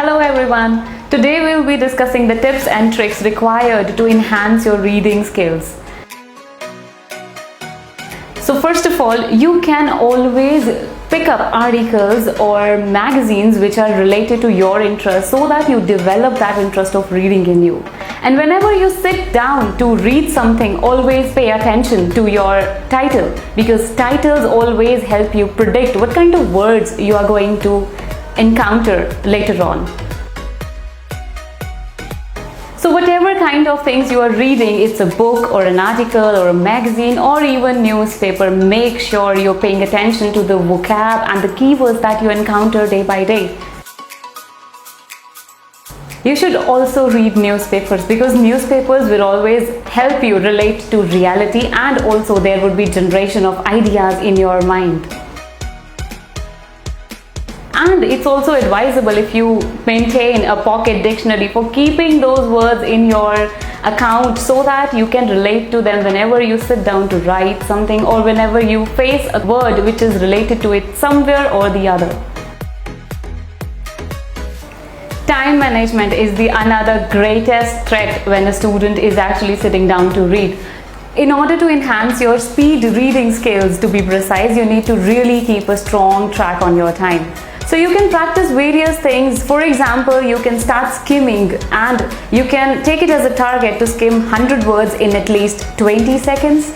Hello everyone. Today we will be discussing the tips and tricks required to enhance your reading skills. So first of all, you can always pick up articles or magazines which are related to your interest so that you develop that interest of reading in you. And whenever you sit down to read something, always pay attention to your title, because titles always help you predict what kind of words you are going to encounter later on. So whatever kind of things you are reading, it's a book or an article or a magazine or even newspaper, make sure you're paying attention to the vocab and the keywords that you encounter day by day. You should also read newspapers, because newspapers will always help you relate to reality, and also there would be generation of ideas in your mind. And it's also advisable if you maintain a pocket dictionary for keeping those words in your account so that you can relate to them whenever you sit down to write something or whenever you face a word which is related to it somewhere or the other. Time management is the another greatest threat when a student is actually sitting down to read. In order to enhance your speed reading skills, to be precise, you need to really keep a strong track on your time. So you can practice various things. For example, you can start skimming and you can take it as a target to skim 100 words in at least 20 seconds.